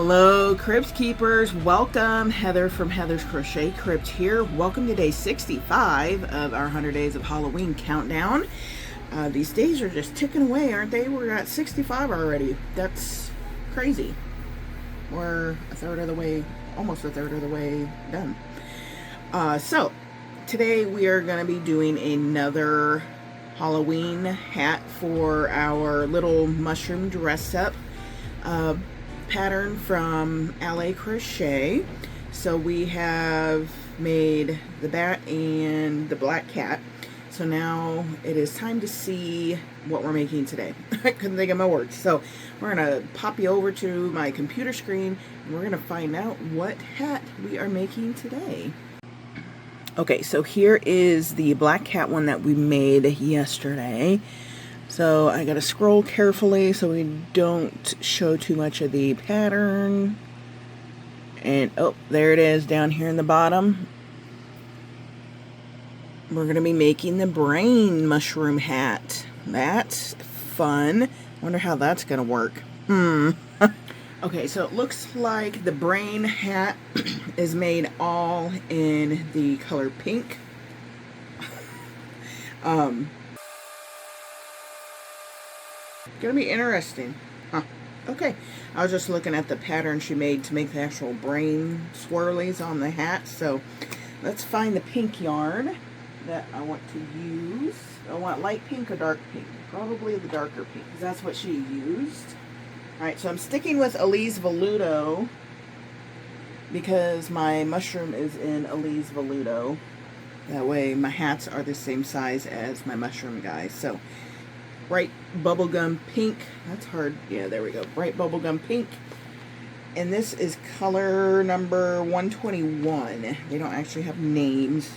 Hello Cribs Keepers, welcome. Heather from Heather's Crochet Crypt here. Welcome to day 65 of our 100 days of Halloween countdown. These days are just ticking away, aren't they? We're at 65 already. That's crazy. We're a third of the way, almost a third of the way done. So today we are going to be doing another Halloween hat for our little mushroom dress up pattern from Allez Crochet. So we have made the bat and the black cat. So now it is time to see what we're making today. I couldn't think of my words. So we're going to pop you over to my computer screen and we're going to find out what hat we are making today. Okay, so here is the black cat one that we made yesterday. So I gotta scroll carefully so we don't show too much of the pattern. And oh, there it is down here in the bottom. We're gonna be making the brain mushroom hat. That's fun. Wonder how that's gonna work. Okay, so it looks like the brain hat is made all in the color pink. Gonna be interesting. Okay, I was just looking at the pattern she made to make the actual brain swirlies on the hat. So let's find the pink yarn that I want to use. I want light pink or dark pink. Probably the darker pink, because that's what she used. Alright, so I'm sticking with Allez Veludo because my mushroom is in Allez Veludo. That way my hats are the same size as my mushroom guys. So bright bubblegum pink. That's hard. Yeah, there we go. Bright bubblegum pink. And this is color number 121. They don't actually have names,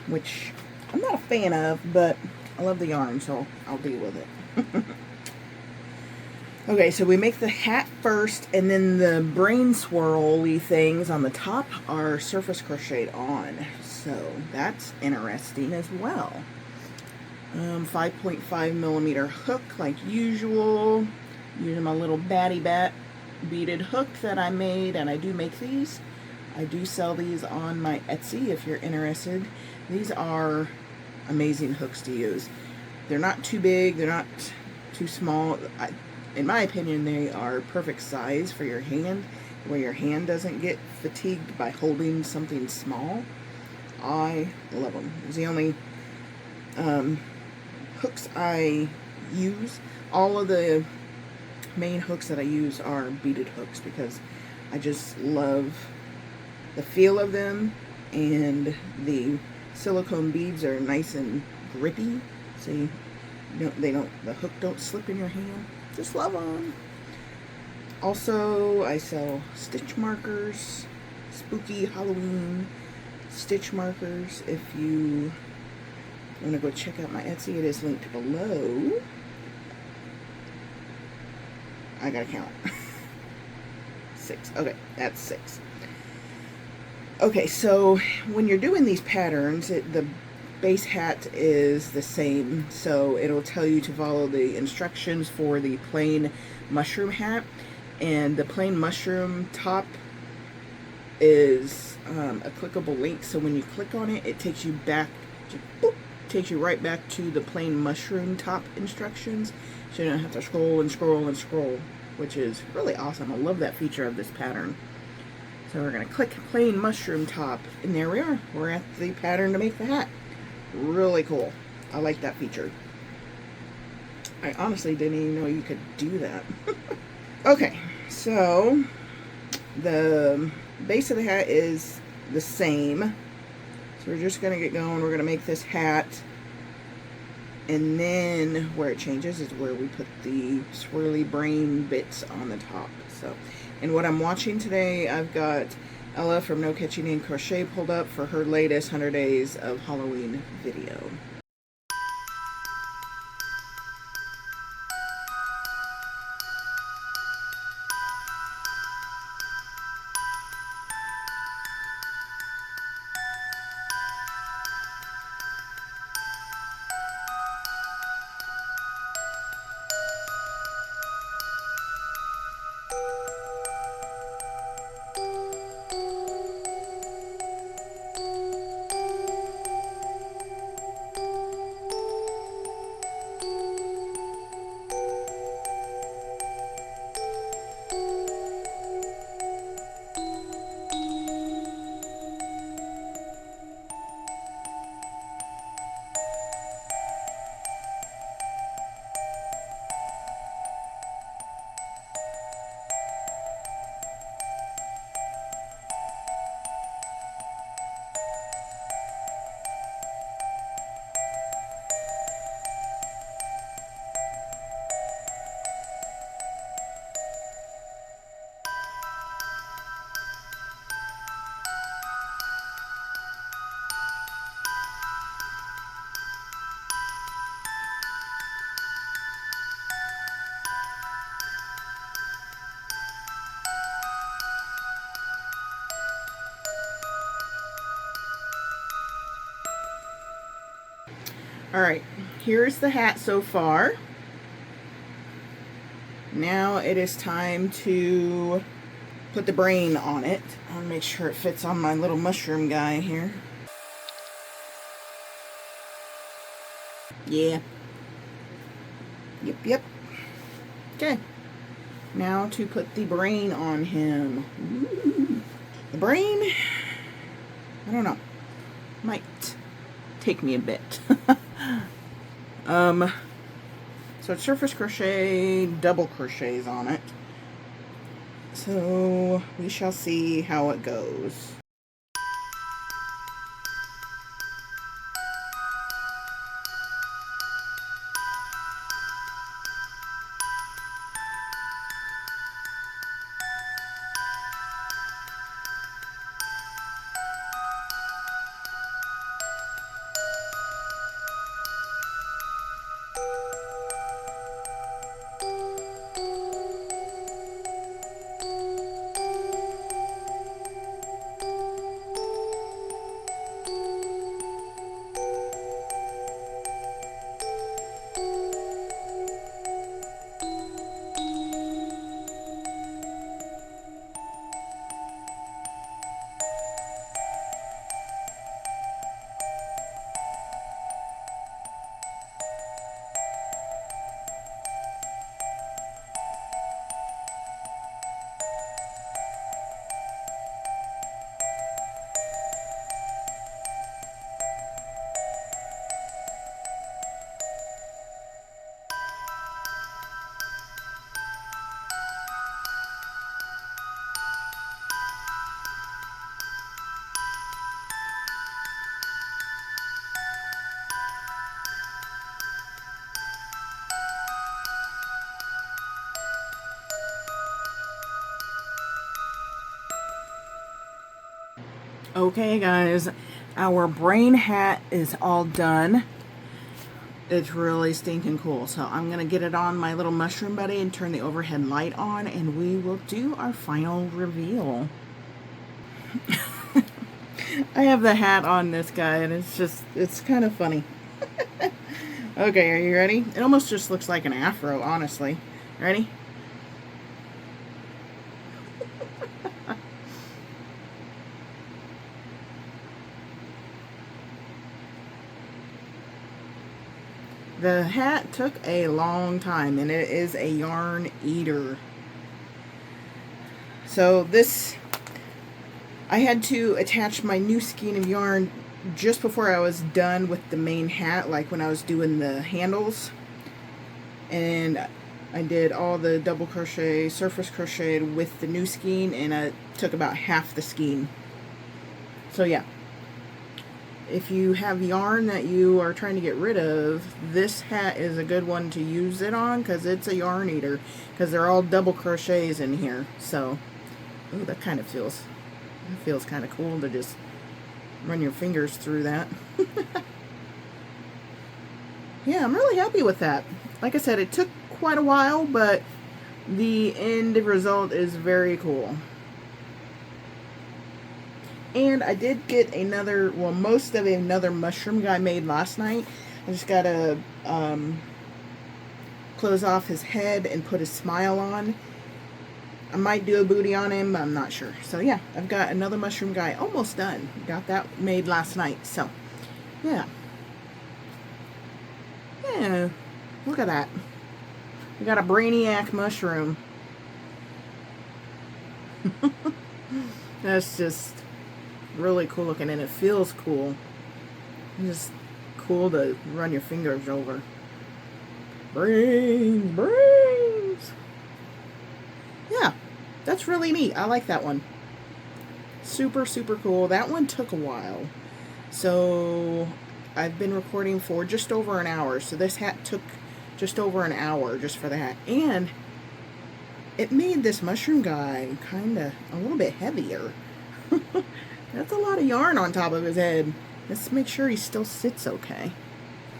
which I'm not a fan of, but I love the yarn, so I'll deal with it. Okay, so we make the hat first, and then the brain swirly things on the top are surface crocheted on. So that's interesting as well. 5.5 millimeter hook like usual, using my little batty bat beaded hook that I made, and I do make these. I do sell these on my Etsy if you're interested. These are amazing hooks to use. They're not too big, they're not too small. In my opinion, they are perfect size for your hand, where your hand doesn't get fatigued by holding something small. I love them. It's the only hooks I use. All of the main hooks that I use are beaded hooks because I just love the feel of them, and the silicone beads are nice and grippy, so the hook don't slip in your hand. Just love them. Also, I sell stitch markers, spooky Halloween stitch markers. If you want to go check out my Etsy, it is linked below. I gotta count. 6. Okay, that's 6. Okay, so when you're doing these patterns, the base hat is the same, so it'll tell you to follow the instructions for the plain mushroom hat. And the plain mushroom top is a clickable link, so when you click on it, it takes you back to, boop, takes you right back to the plain mushroom top instructions, so you don't have to scroll and scroll and scroll, which is really awesome. I love that feature of this pattern. So we're going to click plain mushroom top, and there we are. We're at the pattern to make the hat. Really cool. I like that feature. I honestly didn't even know you could do that. Okay, so the base of the hat is the same. So we're just going to get going. We're going to make this hat, and then where it changes is where we put the swirly brain bits on the top. So, and what I'm watching today, I've got Ella from No Catching in Crochet pulled up for her latest 100 days of Halloween video. Alright, here's the hat so far. Now it is time to put the brain on it. I'll make sure it fits on my little mushroom guy here. Yeah. Yep. Okay. Now to put the brain on him. Ooh. The brain, I don't know, might take me a bit. So it's surface crochet, double crochets on it. So we shall see how it goes. Okay guys, our brain hat is all done. It's really stinking cool. So I'm going to get it on my little mushroom buddy and turn the overhead light on, and we will do our final reveal. I have the hat on this guy, and it's kind of funny. Okay, are you ready? It almost just looks like an afro, honestly. Ready? The hat took a long time, and it is a yarn eater. So this, I had to attach my new skein of yarn just before I was done with the main hat, like when I was doing the handles. And I did all the double crochet, surface crocheted with the new skein, and I took about half the skein. So yeah. If you have yarn that you are trying to get rid of, this hat is a good one to use it on, because it's a yarn eater, because they're all double crochets in here. So, ooh, that feels kind of cool to just run your fingers through that. Yeah, I'm really happy with that. Like I said, it took quite a while, but the end result is very cool. And I did get another, well, most of another mushroom guy made last night. I just got to close off his head and put his smile on. I might do a booty on him, I'm not sure. So yeah, I've got another mushroom guy almost done. Got that made last night, so yeah. Yeah, look at that. We got a brainiac mushroom. That's just really cool looking, and it feels cool. It's just cool to run your fingers over. Brains. Yeah, that's really neat. I like that one. Super cool. That one took a while. So I've been recording for just over an hour. So this hat took just over an hour just for the hat. And it made this mushroom guy kind of a little bit heavier. That's a lot of yarn on top of his head. Let's make sure he still sits okay.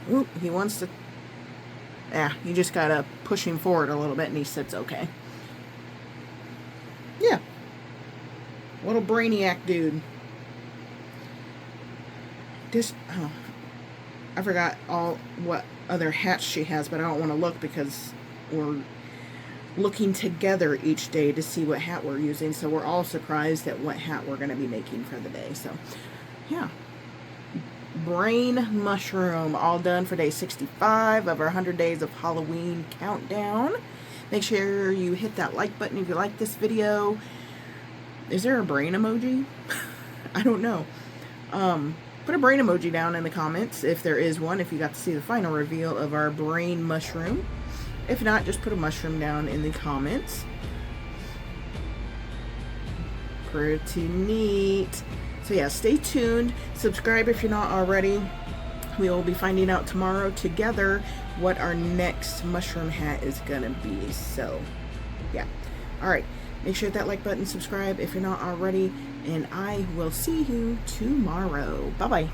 Ooh, he wants to... Yeah, you just gotta push him forward a little bit and he sits okay. Yeah. Little brainiac dude. I forgot all what other hats she has, but I don't want to look because we're looking together each day to see what hat we're using. So we're all surprised at what hat we're going to be making for the day. So yeah. Brain mushroom, all done for day 65 of our 100 days of Halloween countdown. Make sure you hit that like button if you like this video. Is there a brain emoji? I don't know. Put a brain emoji down in the comments if there is one, if you got to see the final reveal of our brain mushroom. If not, just put a mushroom down in the comments. Pretty neat. So yeah, stay tuned. Subscribe if you're not already. We will be finding out tomorrow together what our next mushroom hat is gonna be. So yeah. Alright. Make sure to hit that like button, subscribe if you're not already, and I will see you tomorrow. Bye-bye.